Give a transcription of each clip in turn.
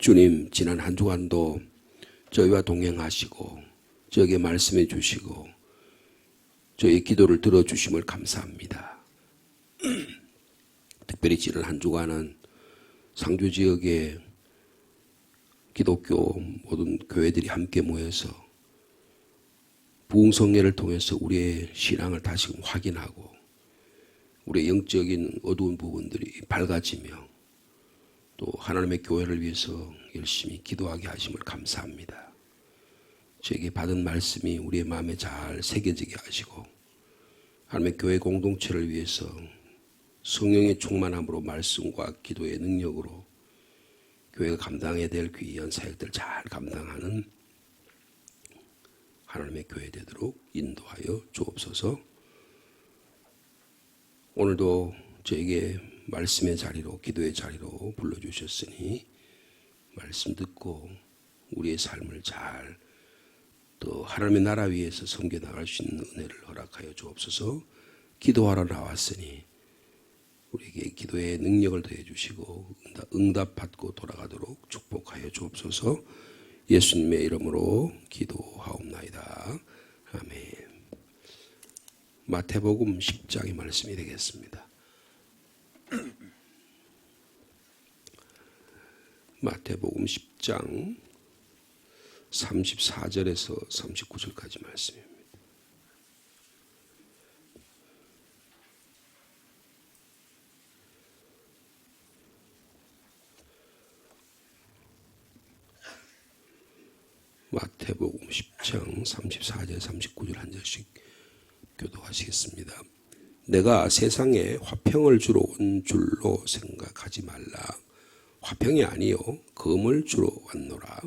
주님, 지난 한 주간도 저희와 동행하시고 저에게 말씀해 주시고 저희의 기도를 들어주심을 감사합니다. 특별히 지난 한 주간은 상주 지역의 기독교 모든 교회들이 함께 모여서 부흥성례를 통해서 우리의 신앙을 다시금 확인하고 우리의 영적인 어두운 부분들이 밝아지며 또 하나님의 교회를 위해서 열심히 기도하게 하심을 감사합니다. 저에게 받은 말씀이 우리의 마음에 잘 새겨지게 하시고 하나님의 교회 공동체를 위해서 성령의 충만함으로 말씀과 기도의 능력으로 교회가 감당해야 될 귀한 사역들을 잘 감당하는 하나님의 교회 되도록 인도하여 주옵소서. 오늘도 저에게 말씀의 자리로 기도의 자리로 불러주셨으니 말씀 듣고 우리의 삶을 잘 또 하나님의 나라 위에서 섬겨나갈 수 있는 은혜를 허락하여 주옵소서. 기도하러 나왔으니 우리에게 기도의 능력을 더해 주시고 응답받고 돌아가도록 축복하여 주옵소서. 예수님의 이름으로 기도하옵나이다. 아멘. 마태복음 10장의 말씀이 되겠습니다. 마태복음 10장 34절에서 39절까지 말씀입니다. 마태복음 10장 34절 39절 한 절씩 교도하시겠습니다. 내가 세상에 화평을 주러 온 줄로 생각하지 말라. 화평이 아니요 금을 주러 왔노라.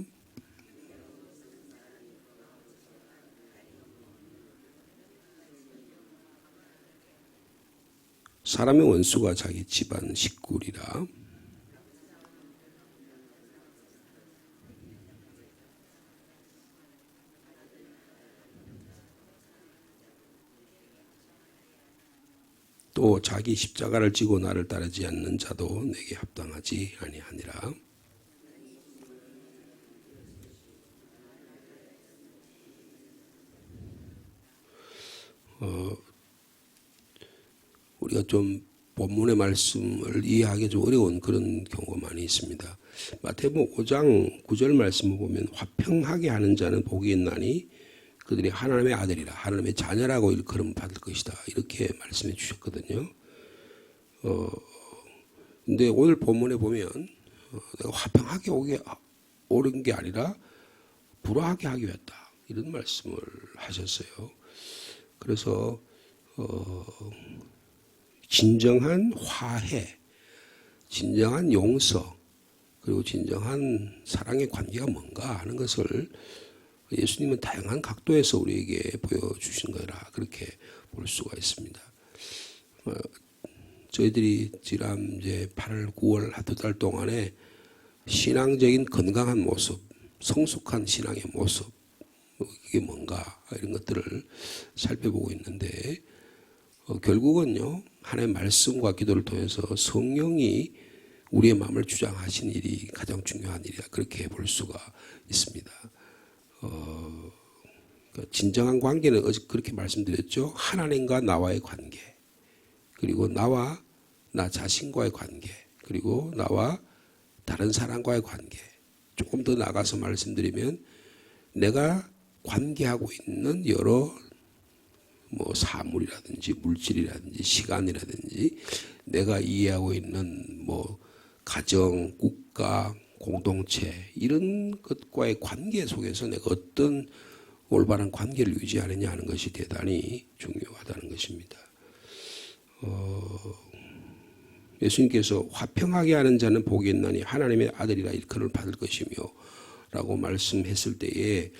사람의 원수가 자기 집안 식구리라. 또 자기 십자가를 지고 나를 따르지 않는 자도 내게 합당하지 아니하니라. 우리가 좀 본문의 말씀을 이해하기 좀 어려운 그런 경우가 많이 있습니다. 마태복음 5장 9절 말씀을 보면 화평하게 하는 자는 복이 있나니 그들이 하나님의 아들이라 하나님의 자녀라고 일컬음 받을 것이다. 이렇게 말씀해 주셨거든요. 근데 오늘 본문에 보면 내가 화평하게 오른 게 아니라 불화하게 하기 위했다. 이런 말씀을 하셨어요. 그래서 진정한 화해, 진정한 용서, 그리고 진정한 사랑의 관계가 뭔가 하는 것을 예수님은 다양한 각도에서 우리에게 보여주신 거라 그렇게 볼 수가 있습니다. 저희들이 지난 이제 8월, 9월 한 두 달 동안에 신앙적인 건강한 모습, 성숙한 신앙의 모습, 이게 뭔가 이런 것들을 살펴보고 있는데 결국은요 하나님의 말씀과 기도를 통해서 성령이 우리의 마음을 주장하신 일이 가장 중요한 일이다 그렇게 볼 수가 있습니다. 진정한 관계는 어제 그렇게 말씀드렸죠. 하나님과 나와의 관계, 그리고 나와 나 자신과의 관계, 그리고 나와 다른 사람과의 관계. 조금 더 나가서 말씀드리면 내가 관계하고 있는 여러 사물이라든지 물질이라든지 시간이라든지 내가 이해하고 있는 가정, 국가, 공동체 이런 것과의 관계 속에서 내가 어떤 올바른 관계를 유지하느냐 하는 것이 대단히 중요하다는 것입니다. 예수님께서 화평하게 하는 자는 복이 있나니 하나님의 아들이라 일컬음을 받을 것이며 라고 말씀했을 때에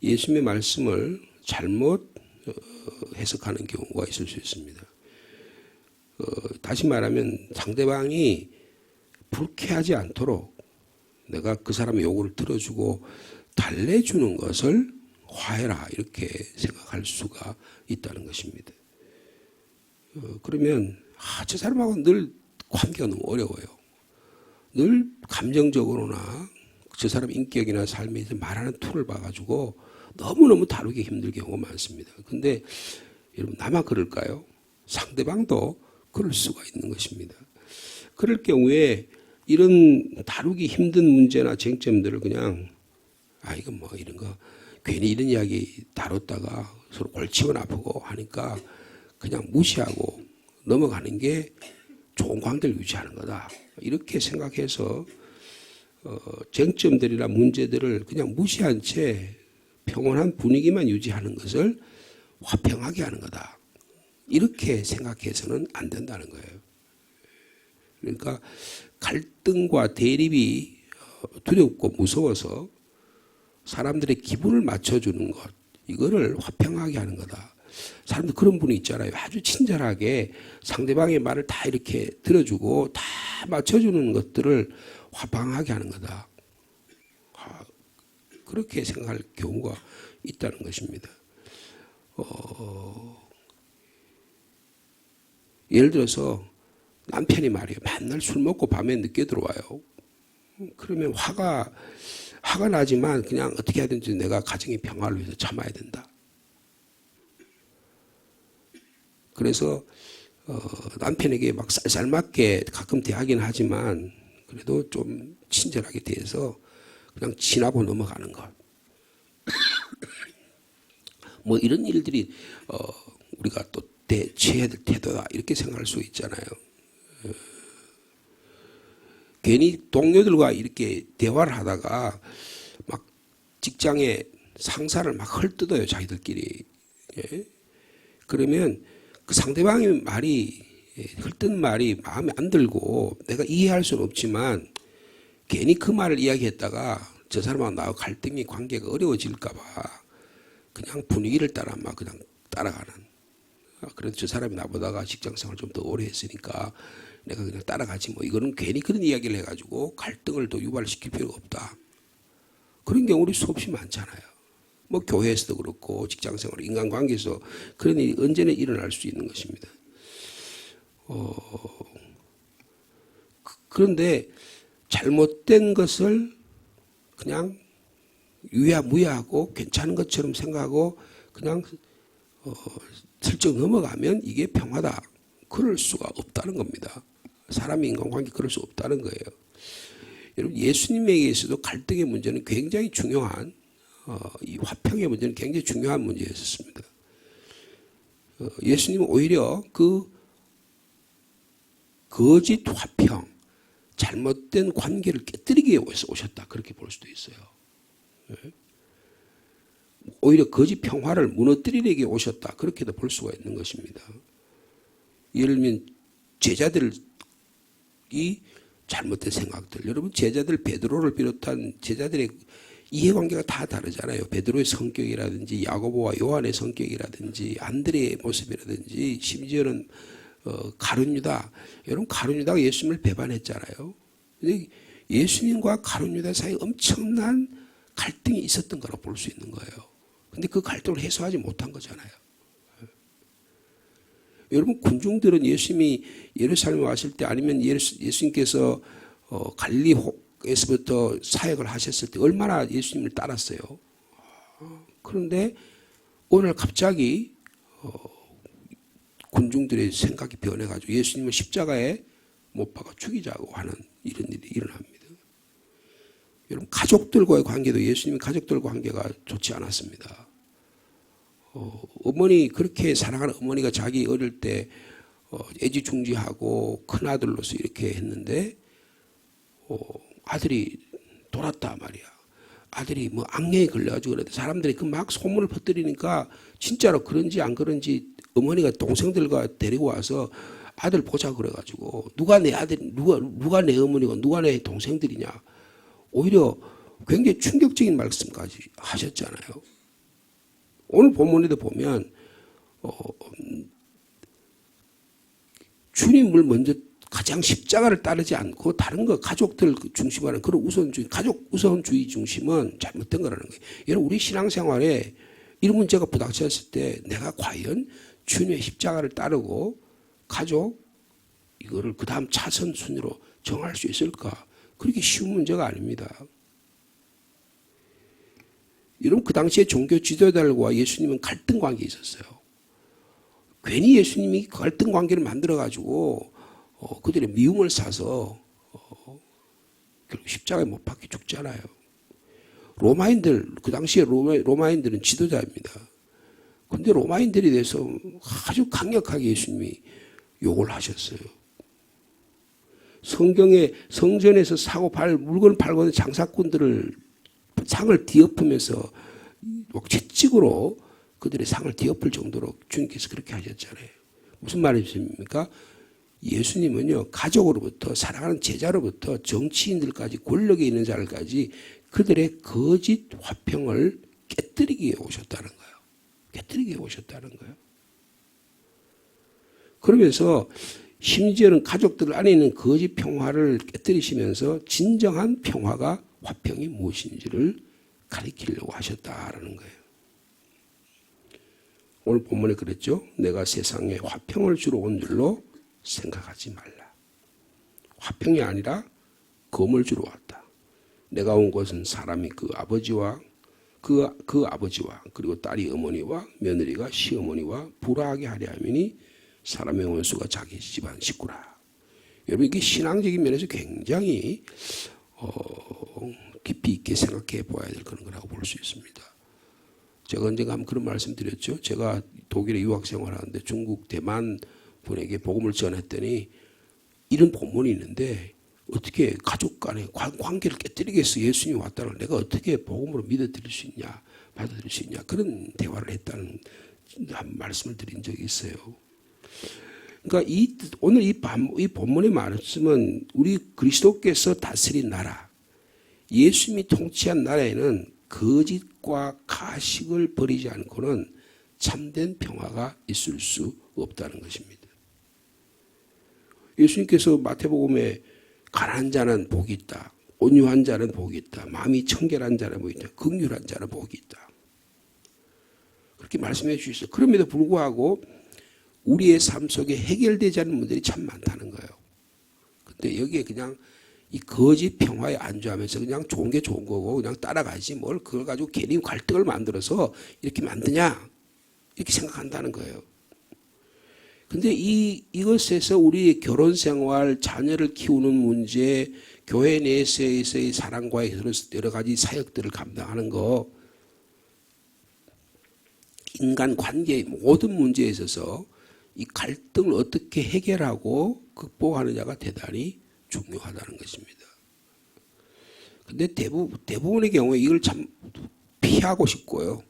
예수님의 말씀을 잘못 해석하는 경우가 있을 수 있습니다. 다시 말하면 상대방이 불쾌하지 않도록 내가 그 사람의 요구를 들어주고 달래주는 것을 화해라 이렇게 생각할 수가 있다는 것입니다. 그러면 저 사람하고 늘 관계가 너무 어려워요. 늘 감정적으로나 저 사람 인격이나 삶에서 말하는 툴을 봐가지고 너무너무 다루기 힘들 경우가 많습니다. 근데 여러분 나만 그럴까요? 상대방도 그럴 수가 있는 것입니다. 그럴 경우에 이런 다루기 힘든 문제나 쟁점들을 그냥 이건 뭐 이런 거 괜히 이런 이야기 다뤘다가 서로 골치만 아프고 하니까 그냥 무시하고 넘어가는 게 좋은 관계를 유지하는 거다. 이렇게 생각해서 쟁점들이나 문제들을 그냥 무시한 채 평온한 분위기만 유지하는 것을 화평하게 하는 거다. 이렇게 생각해서는 안 된다는 거예요. 그러니까 갈등과 대립이 두렵고 무서워서 사람들의 기분을 맞춰주는 것, 이거를 화평하게 하는 거다. 사람들 그런 분이 있잖아요. 아주 친절하게 상대방의 말을 다 이렇게 들어주고 다 맞춰주는 것들을 화평하게 하는 거다. 그렇게 생각할 경우가 있다는 것입니다. 예를 들어서 남편이 말이에요. 맨날 술 먹고 밤에 늦게 들어와요. 그러면 화가 나지만 그냥 어떻게 하든지 내가 가정의 평화를 위해서 참아야 된다. 그래서 남편에게 막 쌀쌀맞게 가끔 대하긴 하지만 그래도 좀 친절하게 대해서 그냥 지나고 넘어가는 것. 뭐 이런 일들이 우리가 또 취해야 될 태도다 이렇게 생각할 수 있잖아요. 괜히 동료들과 이렇게 대화를 하다가 막 직장에 상사를 막 헐뜯어요 자기들끼리. 예? 그러면 그 상대방의 말이 헐뜯는 말이 마음에 안 들고 내가 이해할 수는 없지만 괜히 그 말을 이야기했다가 저 사람하고 나하고 갈등이 관계가 어려워질까 봐 그냥 분위기를 따라 막 그냥 따라가는. 그래도 저 사람이 나보다가 직장생활 좀 더 오래 했으니까 내가 그냥 따라가지 뭐 이거는 괜히 그런 이야기를 해가지고 갈등을 더 유발시킬 필요가 없다. 그런 경우도 수없이 많잖아요. 뭐 교회에서도 그렇고 직장생활, 인간관계에서 그런 일이 언제나 일어날 수 있는 것입니다. 그런데 잘못된 것을 그냥 유야무야하고 괜찮은 것처럼 생각하고 그냥 슬쩍 넘어가면 이게 평화다. 그럴 수가 없다는 겁니다. 사람의 인간관계 그럴 수 없다는 거예요. 여러분 예수님에게서도 갈등의 문제는 굉장히 중요한 이 화평의 문제는 굉장히 중요한 문제였습니다. 예수님은 오히려 그 거짓 화평, 잘못된 관계를 깨뜨리기 위해서 오셨다. 그렇게 볼 수도 있어요. 오히려 거짓 평화를 무너뜨리려고 오셨다. 그렇게도 볼 수가 있는 것입니다. 예를 들면 제자들이 잘못된 생각들. 여러분 제자들 베드로를 비롯한 제자들의 이해관계가 다 다르잖아요. 베드로의 성격이라든지 야고보와 요한의 성격이라든지 안드레의 모습이라든지 심지어는 가룟유다. 여러분 가룟유다가 예수님을 배반했잖아요. 근데 예수님과 가룟유다 사이에 엄청난 갈등이 있었던 거라고 볼 수 있는 거예요. 근데 그 갈등을 해소하지 못한 거잖아요. 여러분 군중들은 예수님이 예루살렘에 왔을 때 아니면 예수님께서 갈릴리에서부터 사역을 하셨을 때 얼마나 예수님을 따랐어요. 그런데 오늘 갑자기 군중들의 생각이 변해가지고 예수님을 십자가에 못 박아 죽이자고 하는 이런 일이 일어납니다. 여러분 가족들과의 관계도 예수님의 가족들과 관계가 좋지 않았습니다. 어머니 그렇게 사랑하는 어머니가 자기 어릴 때 애지중지하고 큰아들로서 이렇게 했는데 아들이 돌았다 말이야. 아들이 뭐 악령에 걸려가지고 그랬는데 사람들이 그 막 소문을 퍼뜨리니까 진짜로 그런지 안 그런지 어머니가 동생들과 데리고 와서 아들 보자 그래가지고 누가 내 아들 누가 내 어머니고 누가 내 동생들이냐. 오히려 굉장히 충격적인 말씀까지 하셨잖아요. 오늘 본문에도 보면 주님을 먼저 가장 십자가를 따르지 않고 다른 거 가족들 중심으로 하는 그런 우선주의, 가족 우선주의 중심은 잘못된 거라는 거예요. 여러분 우리 신앙생활에 이런 문제가 부닥쳤을 때 내가 과연 주님의 십자가를 따르고 가족 이거를 그 다음 차선 순위로 정할 수 있을까? 그렇게 쉬운 문제가 아닙니다. 여러분 그 당시에 종교 지도자들과 예수님은 갈등 관계에 있었어요. 괜히 예수님이 갈등 관계를 만들어가지고 그들의 미움을 사서 결국 십자가에 못 박혀 죽잖아요. 로마인들, 그 당시에 로마인들은 지도자입니다. 근데 로마인들에 대해서 아주 강력하게 예수님이 욕을 하셨어요. 성전에서 사고 물건을 팔고 있는 장사꾼들을 상을 뒤엎으면서 채찍으로 그들의 상을 뒤엎을 정도로 주님께서 그렇게 하셨잖아요. 무슨 말이십니까? 예수님은요, 가족으로부터 사랑하는 제자로부터 정치인들까지 권력에 있는 자들까지 그들의 거짓 화평을 깨뜨리기 위해 오셨다는 거예요. 깨뜨리기 위해 오셨다는 거예요. 그러면서 심지어는 가족들 안에 있는 거짓 평화를 깨뜨리시면서 진정한 평화가 화평이 무엇인지를 가르치려고 하셨다라는 거예요. 오늘 본문에 그랬죠. 내가 세상에 화평을 주러 온 줄로 생각하지 말라. 화평이 아니라 검을 주러 왔다. 내가 온 것은 사람이 그 아버지와 그리고 딸이 어머니와 며느리가 시어머니와 불화하게 하려 함이니 사람의 원수가 자기 집안 식구라. 여러분 이게 신앙적인 면에서 굉장히 깊이 있게 생각해 보아야 될 그런 거라고 볼 수 있습니다. 제가 언젠가 한번 그런 말씀 드렸죠. 제가 독일에 유학 생활하는데 중국 대만 분에게 복음을 전했더니 이런 본문이 있는데 어떻게 가족 간의 관계를 깨뜨리겠어. 예수님이 왔다는 내가 어떻게 복음으로 믿어드릴 수 있냐, 받아들일 수 있냐, 그런 대화를 했다는 한 말씀을 드린 적이 있어요. 그러니까 오늘 이 본문의 말씀은 우리 그리스도께서 다스린 나라, 예수님이 통치한 나라에는 거짓과 가식을 버리지 않고는 참된 평화가 있을 수 없다는 것입니다. 예수님께서 마태복음에 가난한 자는 복이 있다. 온유한 자는 복이 있다. 마음이 청결한 자는 복이 있다. 긍휼한 자는 복이 있다. 그렇게 말씀해 주셨어요. 그럼에도 불구하고 우리의 삶 속에 해결되지 않는 문제들이 참 많다는 거예요. 근데 여기에 그냥 이 거짓 평화에 안주하면서 그냥 좋은 게 좋은 거고 그냥 따라가지 뭘 그걸 가지고 괜히 갈등을 만들어서 이렇게 만드냐 이렇게 생각한다는 거예요. 근데 이것에서 우리의 결혼 생활, 자녀를 키우는 문제, 교회 내에서의 사랑과의 여러 가지 사역들을 감당하는 거, 인간 관계의 모든 문제에 있어서 이 갈등을 어떻게 해결하고 극복하느냐가 대단히 중요하다는 것입니다. 근데 대부분의 경우에 이걸 참 피하고 싶고요.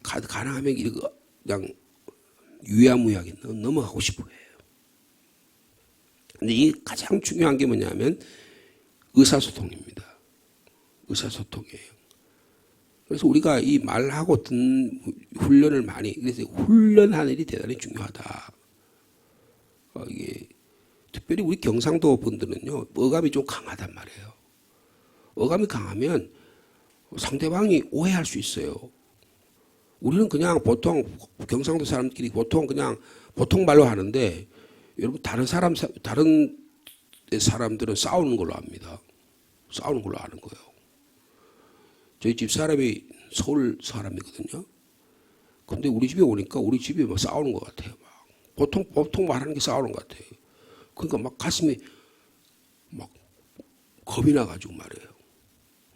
가능하면 이거 그냥 유야무야하게 넘어가고 싶어요. 근데 이 가장 중요한 게 뭐냐면 의사소통입니다. 의사소통이에요. 그래서 우리가 이 말하고 듣는 훈련을 많이, 그래서 훈련하는 일이 대단히 중요하다. 이게 특별히 우리 경상도 분들은요, 어감이 좀 강하단 말이에요. 어감이 강하면 상대방이 오해할 수 있어요. 우리는 그냥 보통 경상도 사람끼리 보통 말로 하는데 여러분 다른 사람들은 싸우는 걸로 합니다. 싸우는 걸로 아는 거예요. 저희 집 사람이 서울 사람이거든요. 근데 우리 집에 오니까 우리 집이 막 싸우는 것 같아요. 막 보통 말하는 게 싸우는 것 같아요. 그러니까 막 가슴이 막 겁이 나가지고 말이에요.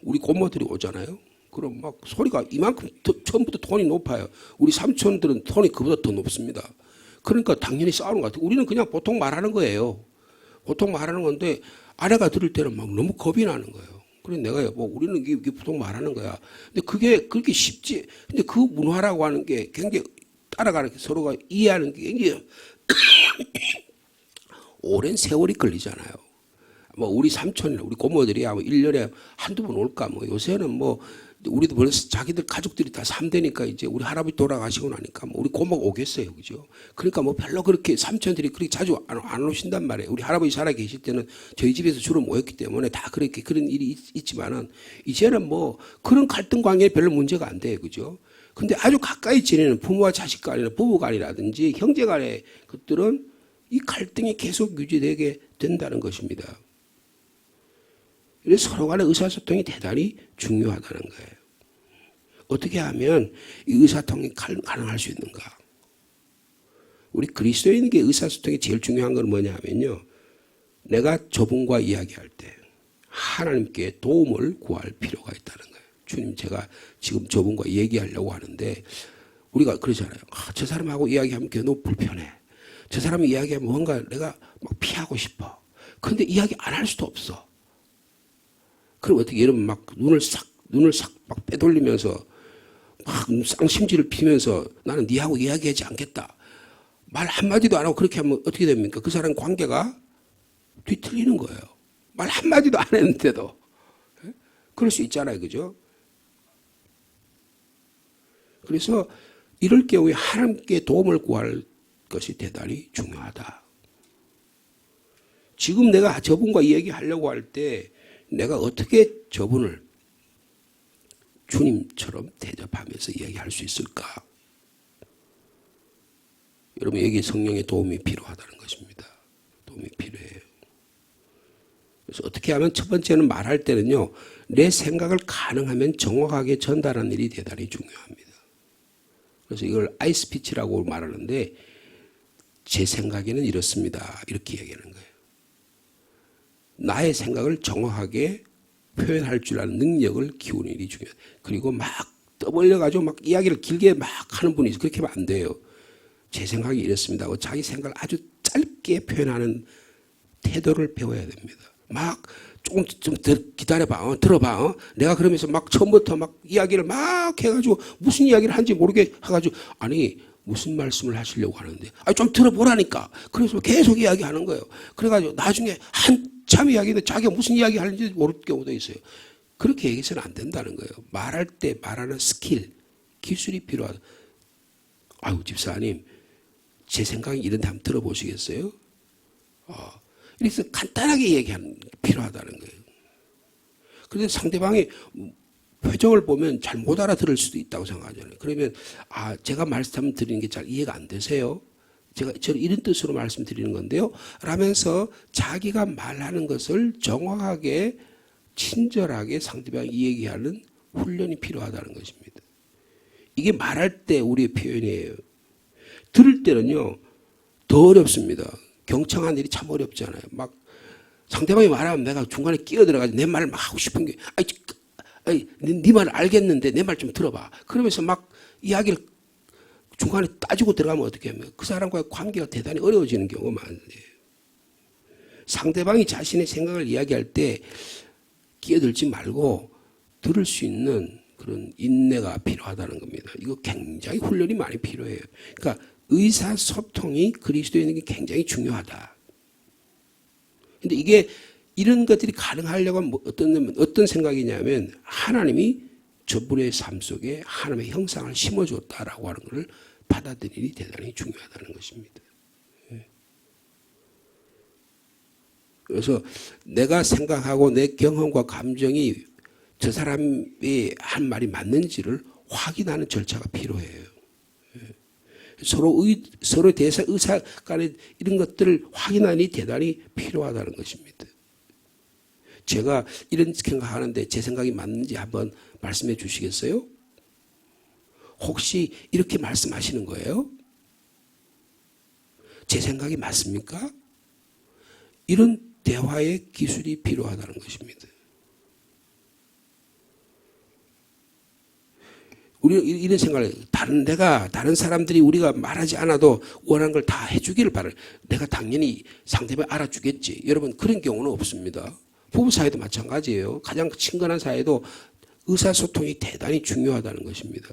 우리 고모들이 오잖아요. 그럼 막 소리가 이만큼 처음부터 톤이 높아요. 우리 삼촌들은 톤이 그보다 더 높습니다. 그러니까 당연히 싸우는 것 같아요. 우리는 그냥 보통 말하는 거예요. 보통 말하는 건데 아내가 들을 때는 막 너무 겁이 나는 거예요. 그래서 내가 우리는 이게 보통 말하는 거야. 근데 그게 그렇게 쉽지. 근데 그 문화라고 하는 게 굉장히 따라가는 게 서로가 이해하는 게 굉장히 오랜 세월이 걸리잖아요. 우리 삼촌이나 우리 고모들이야 1년에 한두 번 올까. 요새는 우리도 벌써 자기들 가족들이 다 3대니까 이제 우리 할아버지 돌아가시고 나니까 우리 고모가 오겠어요. 그죠? 그러니까 별로 그렇게 삼촌들이 그렇게 자주 안 오신단 말이에요. 우리 할아버지 살아 계실 때는 저희 집에서 주로 모였기 때문에 다 그렇게 그런 일이 있지만은 이제는 그런 갈등 관계에 별로 문제가 안 돼요. 그죠? 근데 아주 가까이 지내는 부모와 자식 간이나 부부 간이라든지 형제 간의 것들은 이 갈등이 계속 유지되게 된다는 것입니다. 그래서 서로 간의 의사소통이 대단히 중요하다는 거예요. 어떻게 하면 이 의사소통이 가능할 수 있는가? 우리 그리스도인에게 의사소통이 제일 중요한 건 뭐냐 하면요. 내가 저분과 이야기할 때 하나님께 도움을 구할 필요가 있다는 거예요. 주님, 제가 지금 저분과 얘기하려고 하는데 우리가 그러잖아요. 저 사람하고 이야기하면 너무 불편해. 저 사람이 이야기하면 뭔가 내가 막 피하고 싶어. 그런데 이야기 안 할 수도 없어. 그럼 어떻게 여러분 막 눈을 싹 막 빼돌리면서 막 쌍심지를 피면서 나는 니하고 이야기하지 않겠다. 말 한마디도 안 하고 그렇게 하면 어떻게 됩니까? 그 사람 관계가 뒤틀리는 거예요. 말 한마디도 안 했는데도. 그럴 수 있잖아요. 그죠? 그래서 이럴 경우에 하나님께 도움을 구할 것이 대단히 중요하다. 지금 내가 저분과 얘기하려고 할 때 내가 어떻게 저분을 주님처럼 대접하면서 얘기할 수 있을까? 여러분, 여기 성령의 도움이 필요하다는 것입니다. 도움이 필요해요. 그래서 어떻게 하면 첫 번째는 말할 때는요, 내 생각을 가능하면 정확하게 전달하는 일이 대단히 중요합니다. 그래서 이걸 아이스피치라고 말하는데 제 생각에는 이렇습니다. 이렇게 얘기하는 거예요. 나의 생각을 정확하게 표현할 줄 아는 능력을 키우는 일이 중요해요. 그리고 막 떠벌려가지고 막 이야기를 길게 막 하는 분이 있어요. 그렇게 하면 안 돼요. 제 생각이 이렇습니다 하고 자기 생각을 아주 짧게 표현하는 태도를 배워야 됩니다. 막 조금 좀 기다려봐, 들어봐. 내가 그러면서 막 처음부터 막 이야기를 막 해가지고 무슨 이야기를 하는지 모르게 해가지고 아니 무슨 말씀을 하시려고 하는데 좀 들어보라니까. 그래서 계속 이야기하는 거예요. 그래가지고 나중에 한참 이야기인데 자기가 무슨 이야기 하는지 모를 경우도 있어요. 그렇게 얘기해서는 안 된다는 거예요. 말할 때 말하는 스킬, 기술이 필요하다. 아유 집사님 제 생각이 이런데 한번 들어보시겠어요? 이래서 간단하게 얘기하는 게 필요하다는 거예요. 그런데 상대방이 표정을 보면 잘 못 알아들을 수도 있다고 생각하잖아요. 그러면 제가 말씀드리는 게 잘 이해가 안 되세요? 저는 이런 뜻으로 말씀드리는 건데요. 라면서 자기가 말하는 것을 정확하게 친절하게 상대방이 얘기하는 훈련이 필요하다는 것입니다. 이게 말할 때 우리의 표현이에요. 들을 때는요 더 어렵습니다. 경청하는 일이 참 어렵잖아요. 막 상대방이 말하면 내가 중간에 끼어들어가지고 내 말을 막 하고 싶은 게 네 말을 알겠는데 내 말 좀 들어봐. 그러면서 막 이야기를 중간에 따지고 들어가면 어떻게 하면 그 사람과의 관계가 대단히 어려워지는 경우가 많아요. 상대방이 자신의 생각을 이야기할 때 끼어들지 말고 들을 수 있는 그런 인내가 필요하다는 겁니다. 이거 굉장히 훈련이 많이 필요해요. 그러니까 의사소통이 그리스도인에게 굉장히 중요하다. 근데 이게 이런 것들이 가능하려고 하면 어떤 생각이냐면 하나님이 저분의 삶 속에 하나님의 형상을 심어줬다라고 하는 것을 받아들이는 일이 대단히 중요하다는 것입니다. 그래서 내가 생각하고 내 경험과 감정이 저 사람이 한 말이 맞는지를 확인하는 절차가 필요해요. 서로에 대해서 의사 간에 이런 것들을 확인하는 일이 대단히 필요하다는 것입니다. 제가 이런 생각하는데 제 생각이 맞는지 한번 말씀해 주시겠어요? 혹시 이렇게 말씀하시는 거예요? 제 생각이 맞습니까? 이런 대화의 기술이 필요하다는 것입니다. 우리는 이런 생각을 해요. 다른 사람들이 우리가 말하지 않아도 원하는 걸 다 해주기를 바라요. 내가 당연히 상대방이 알아주겠지. 여러분 그런 경우는 없습니다. 부부 사이도 마찬가지예요. 가장 친근한 사이도 의사소통이 대단히 중요하다는 것입니다.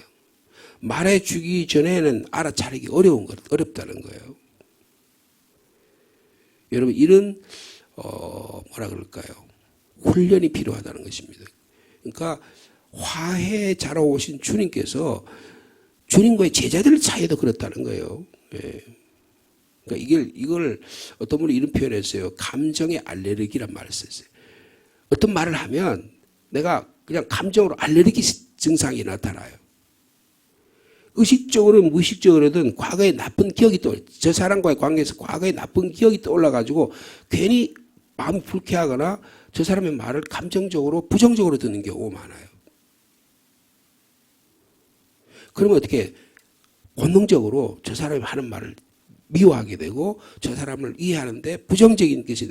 말해주기 전에는 알아차리기 어렵다는 거예요. 여러분 이런 뭐라 그럴까요? 훈련이 필요하다는 것입니다. 그러니까 화해에 자라오신 주님께서 주님과의 제자들 사이도 그렇다는 거예요. 예. 그러니까 이걸 어떤 분이 이런 표현을 했어요. 감정의 알레르기란 말을 썼어요. 어떤 말을 하면 내가 그냥 감정으로 알레르기 증상이 나타나요. 의식적으로든 무의식적으로든 과거의 나쁜 기억이 저 사람과의 관계에서 과거의 나쁜 기억이 떠올라가지고 괜히 마음이 불쾌하거나 저 사람의 말을 감정적으로 부정적으로 듣는 경우가 많아요. 그러면 어떻게 본능적으로 저 사람이 하는 말을 미워하게 되고 저 사람을 이해하는데 부정적인 것이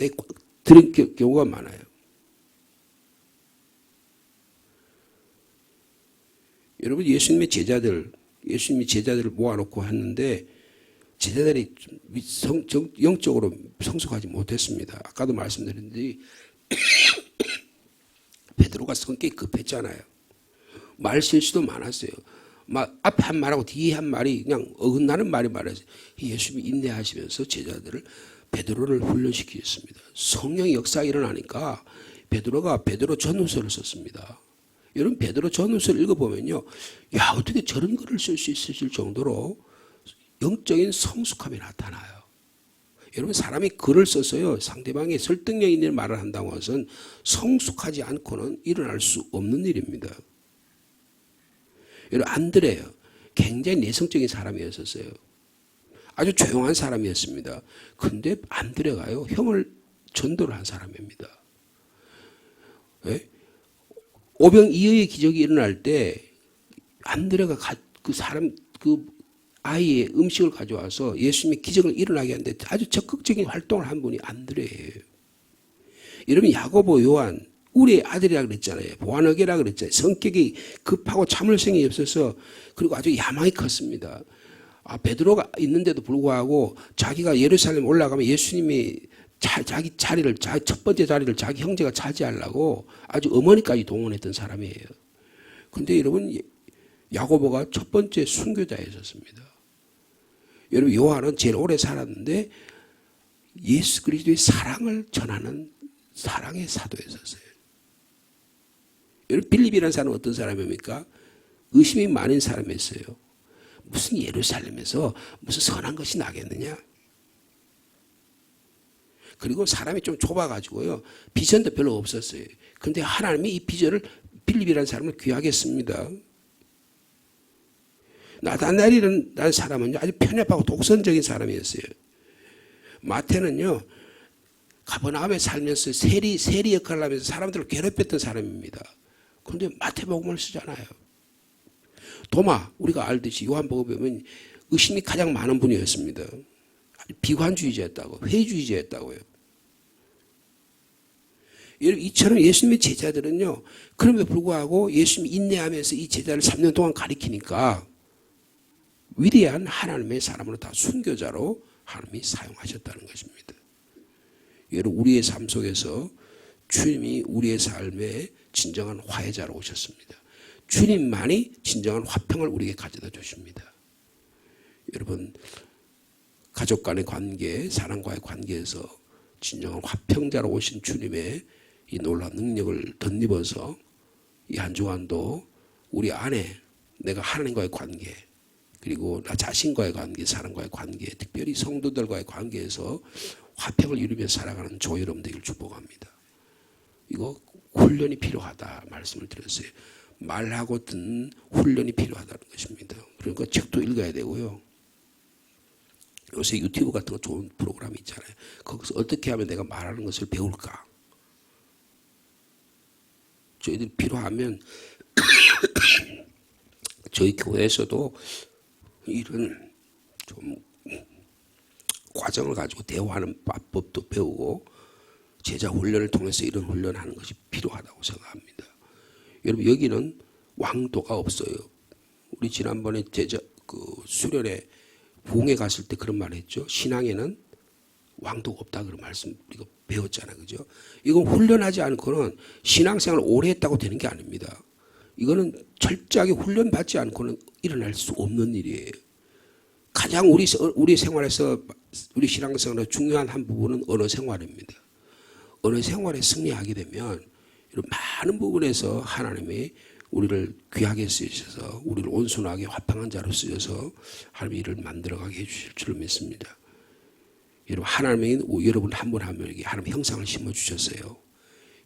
들은 경우가 많아요. 여러분 예수님의 제자들을 모아놓고 했는데 제자들이 영적으로 성숙하지 못했습니다. 아까도 말씀드렸는데 베드로가 성격이 급했잖아요. 말 실수도 많았어요. 막 앞에 한 말하고 뒤에 한 말이 그냥 어긋나는 말이 많았어요. 예수님이 인내하시면서 제자들을 베드로를 훈련시키셨습니다. 성령의 역사가 일어나니까 베드로가 베드로 전후서를 썼습니다. 여러분 베드로 전후서를 읽어보면요. 야 어떻게 저런 글을 쓸 수 있을 정도로 영적인 성숙함이 나타나요. 여러분 사람이 글을 써서요. 상대방의 설득력 있는 말을 한다고 해서는 성숙하지 않고는 일어날 수 없는 일입니다. 여러분 안드레요. 굉장히 내성적인 사람이었었어요. 아주 조용한 사람이었습니다. 그런데 안드레가요. 형을 전도를 한 사람입니다. 네? 오병이어의 기적이 일어날 때 안드레가 그 아이의 음식을 가져와서 예수님의 기적을 일어나게 하는데 아주 적극적인 활동을 한 분이 안드레예요. 여러분 야고보 요한 우리의 아들이라 그랬잖아요. 보안어게라 그랬잖아요. 성격이 급하고 참을성이 없어서 그리고 아주 야망이 컸습니다. 베드로가 있는데도 불구하고 자기가 예루살렘 올라가면 예수님이 자기 자리를 첫 번째 자리를 자기 형제가 차지하려고 아주 어머니까지 동원했던 사람이에요. 그런데 여러분 야고보가 첫 번째 순교자였었습니다. 여러분 요한은 제일 오래 살았는데 예수 그리스도의 사랑을 전하는 사랑의 사도였었어요. 여러분 빌립이라는 사람은 어떤 사람입니까? 의심이 많은 사람이었어요. 무슨 예루살렘에서 무슨 선한 것이 나겠느냐? 그리고 사람이 좀 좁아가지고요. 비전도 별로 없었어요. 그런데 하나님이 이 비전을 빌립이라는 사람을 귀하게 씁니다. 나다나엘이라는 사람은 아주 편협하고 독선적인 사람이었어요. 마태는요. 가버나움에 살면서 세리 역할을 하면서 사람들을 괴롭혔던 사람입니다. 그런데 마태복음을 쓰잖아요. 도마 우리가 알듯이 요한복음에 보면 의심이 가장 많은 분이었습니다. 비관주의자였다고 회의주의자였다고요. 이처럼 예수님의 제자들은요. 그럼에도 불구하고 예수님이 인내하면서 이 제자를 3년 동안 가리키니까 위대한 하나님의 사람으로 다 순교자로 하나님이 사용하셨다는 것입니다. 여러분 우리의 삶 속에서 주님이 우리의 삶에 진정한 화해자로 오셨습니다. 주님만이 진정한 화평을 우리에게 가져다 주십니다. 여러분 가족 간의 관계, 사랑과의 관계에서 진정한 화평자로 오신 주님의 이 놀라운 능력을 덧입어서 이 한 주간도 우리 안에 내가 하나님과의 관계 그리고 나 자신과의 관계, 사람과의 관계, 특별히 성도들과의 관계에서 화평을 이루며 살아가는 저 여러분 되기를 축복합니다. 이거 훈련이 필요하다 말씀을 드렸어요. 말하고 듣는 훈련이 필요하다는 것입니다. 그러니까 책도 읽어야 되고요. 요새 유튜브 같은 거 좋은 프로그램이 있잖아요. 거기서 어떻게 하면 내가 말하는 것을 배울까? 저희들이 필요하면 저희 교회에서도 이런 좀 과정을 가지고 대화하는 법도 배우고 제자 훈련을 통해서 이런 훈련하는 것이 필요하다고 생각합니다. 여러분 여기는 왕도가 없어요. 우리 지난번에 수련회 부흥회 갔을 때 그런 말 했죠. 신앙에는 왕도가 없다 그런 말씀 우리가 배웠잖아요. 그죠? 이건 훈련하지 않고는 신앙생활을 오래 했다고 되는 게 아닙니다. 이거는 철저하게 훈련받지 않고는 일어날 수 없는 일이에요. 가장 우리 생활에서 우리 신앙생활의 중요한 한 부분은 언어 생활입니다. 언어 생활에 승리하게 되면 많은 부분에서 하나님이 우리를 귀하게 쓰셔서 우리를 온순하게 화평한 자로 쓰셔서 하나님의 일을 만들어가게 해주실 줄 믿습니다. 여러분 하나님이 여러분 한 분 한 분에게 하나님의 형상을 심어주셨어요.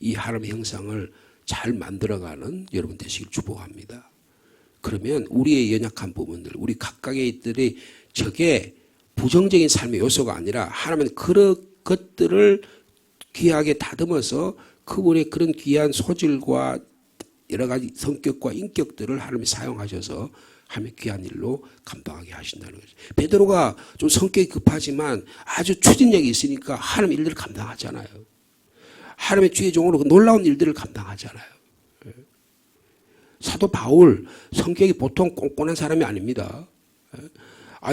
이 하나님의 형상을 잘 만들어가는 여러분 되시길 축복합니다. 그러면 우리의 연약한 부분들 우리 각각의 들이 저게 부정적인 삶의 요소가 아니라 하나님은 그런 것들을 귀하게 다듬어서 그분의 그런 귀한 소질과 여러 가지 성격과 인격들을 하나님이 사용하셔서 하나님의 귀한 일로 감당하게 하신다는 거죠. 베드로가 좀 성격이 급하지만 아주 추진력이 있으니까 하나님의 일들을 감당하잖아요. 하나님의 주의 종으로 놀라운 일들을 감당하잖아요. 사도 바울 성격이 보통 꼼꼼한 사람이 아닙니다.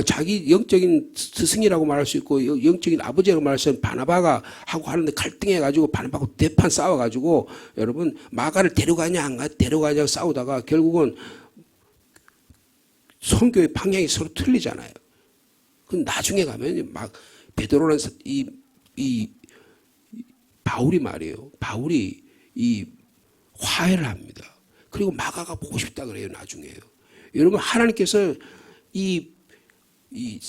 자기 영적인 스승이라고 말할 수 있고 영적인 아버지라고 말할 수 있는 바나바가 하고 하는데 갈등해가지고 바나바하고 대판 싸워가지고 여러분 마가를 데려가냐 안 데려가냐 싸우다가 결국은 선교의 방향이 서로 틀리잖아요. 그 나중에 가면 막 베드로는 이 바울이 말이에요. 바울이 이 화해를 합니다. 그리고 마가가 보고 싶다 그래요. 나중에요. 여러분 하나님께서 이 이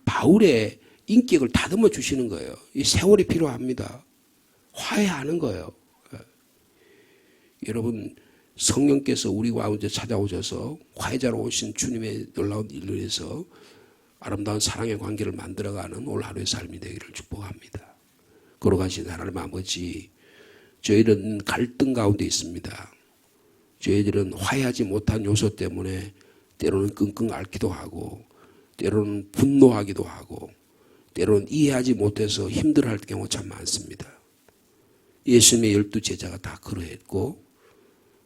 바울의 인격을 다듬어 주시는 거예요. 이 세월이 필요합니다. 화해하는 거예요. 여러분 성령께서 우리 가운데 찾아오셔서 화해자로 오신 주님의 놀라운 일로 해서 아름다운 사랑의 관계를 만들어가는 오늘 하루의 삶이 되기를 축복합니다. 걸어가신 하나님 아버지, 저희는 갈등 가운데 있습니다. 저희들은 화해하지 못한 요소 때문에 때로는 끙끙 앓기도 하고 때로는 분노하기도 하고 때로는 이해하지 못해서 힘들어할 경우 참 많습니다. 예수님의 12 제자가 다 그러했고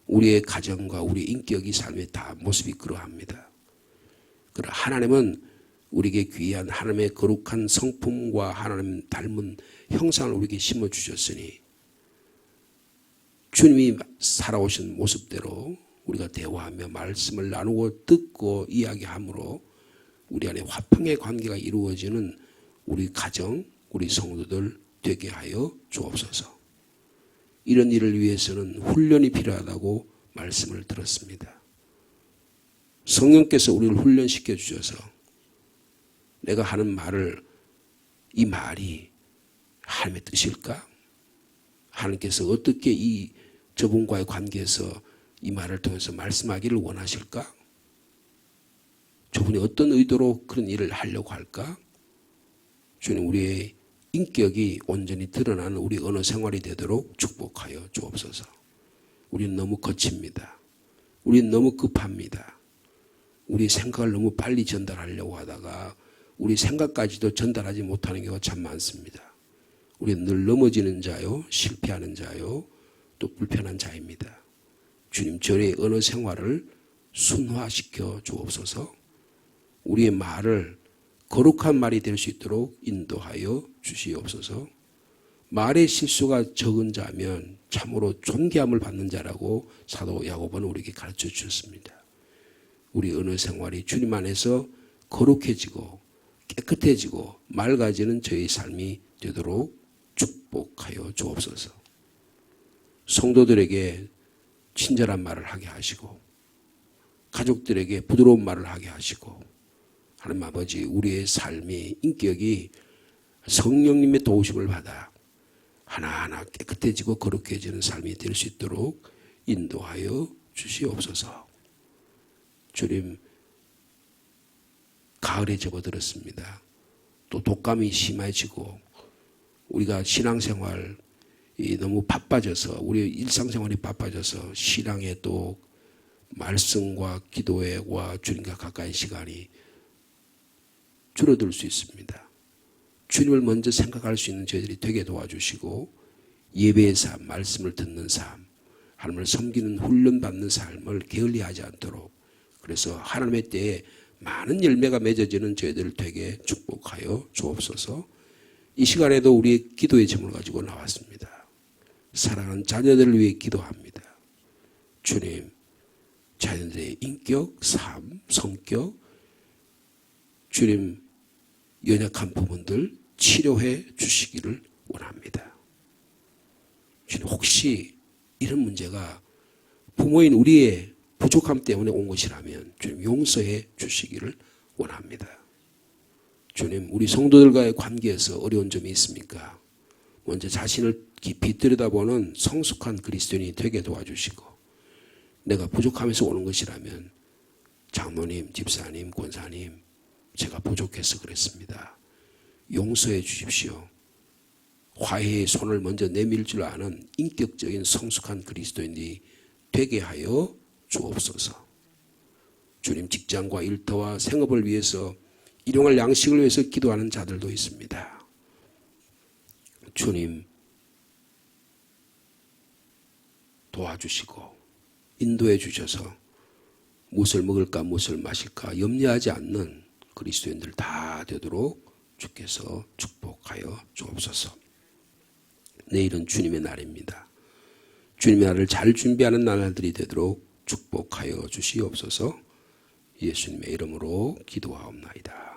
우리의 가정과 우리 인격이 삶의 다 모습이 그러합니다. 그러나 하나님은 우리에게 귀한 하나님의 거룩한 성품과 하나님 닮은 형상을 우리에게 심어주셨으니 주님이 살아오신 모습대로 우리가 대화하며 말씀을 나누고 듣고 이야기함으로 우리 안에 화평의 관계가 이루어지는 우리 가정, 우리 성도들 되게 하여 주옵소서. 이런 일을 위해서는 훈련이 필요하다고 말씀을 들었습니다. 성령께서 우리를 훈련시켜 주셔서 내가 하는 말을 이 말이 하나님의 뜻일까? 하나님께서 어떻게 저분과의 관계에서 이 말을 통해서 말씀하기를 원하실까? 저분이 어떤 의도로 그런 일을 하려고 할까? 주님 우리의 인격이 온전히 드러나는 우리 언어 생활이 되도록 축복하여 주옵소서. 우리는 너무 거칩니다. 우리는 너무 급합니다. 우리 생각을 너무 빨리 전달하려고 하다가 우리 생각까지도 전달하지 못하는 경우가 참 많습니다. 우리는 늘 넘어지는 자요, 실패하는 자요, 또 불편한 자입니다. 주님 저의 언어 생활을 순화시켜 주옵소서. 우리의 말을 거룩한 말이 될 수 있도록 인도하여 주시옵소서. 말의 실수가 적은 자면 참으로 존귀함을 받는 자라고 사도 야고보는 우리에게 가르쳐 주셨습니다. 우리 언어 생활이 주님 안에서 거룩해지고 깨끗해지고 맑아지는 저희 삶이 되도록 축복하여 주옵소서. 성도들에게 친절한 말을 하게 하시고 가족들에게 부드러운 말을 하게 하시고 하나님 아버지 우리의 삶의 인격이 성령님의 도우심을 받아 하나하나 깨끗해지고 거룩해지는 삶이 될 수 있도록 인도하여 주시옵소서. 주님 가을에 접어들었습니다. 또 독감이 심해지고 우리가 신앙생활이 너무 바빠져서 우리 일상생활이 바빠져서 신앙에 또 말씀과 기도와 주님과 가까이 시간이 줄어들 수 있습니다. 주님을 먼저 생각할 수 있는 저희들이 되게 도와주시고 예배의 삶, 말씀을 듣는 삶, 하나님을 섬기는 훈련받는 삶을 게을리하지 않도록 그래서 하나님의 때에 많은 열매가 맺어지는 저희들을 되게 축복하여 주옵소서. 이 시간에도 우리의 기도의 제목을 가지고 나왔습니다. 사랑하는 자녀들을 위해 기도합니다. 주님, 자녀들의 인격, 삶, 성격, 주님 연약한 부분들 치료해 주시기를 원합니다. 주님 혹시 이런 문제가 부모인 우리의 부족함 때문에 온 것이라면 주님 용서해 주시기를 원합니다. 주님 우리 성도들과의 관계에서 어려운 점이 있습니까? 먼저 자신을 깊이 들여다보는 성숙한 그리스도인이 되게 도와주시고 내가 부족함에서 오는 것이라면 장로님, 집사님, 권사님 제가 부족해서 그랬습니다. 용서해 주십시오. 화해의 손을 먼저 내밀 줄 아는 인격적인 성숙한 그리스도인이 되게 하여 주옵소서. 주님, 직장과 일터와 생업을 위해서 일용할 양식을 위해서 기도하는 자들도 있습니다. 주님, 도와주시고 인도해 주셔서 무엇을 먹을까 무엇을 마실까 염려하지 않는 그리스도인들 다 되도록 주께서 축복하여 주옵소서. 내일은 주님의 날입니다. 주님의 날을 잘 준비하는 날들이 되도록 축복하여 주시옵소서. 예수님의 이름으로 기도하옵나이다.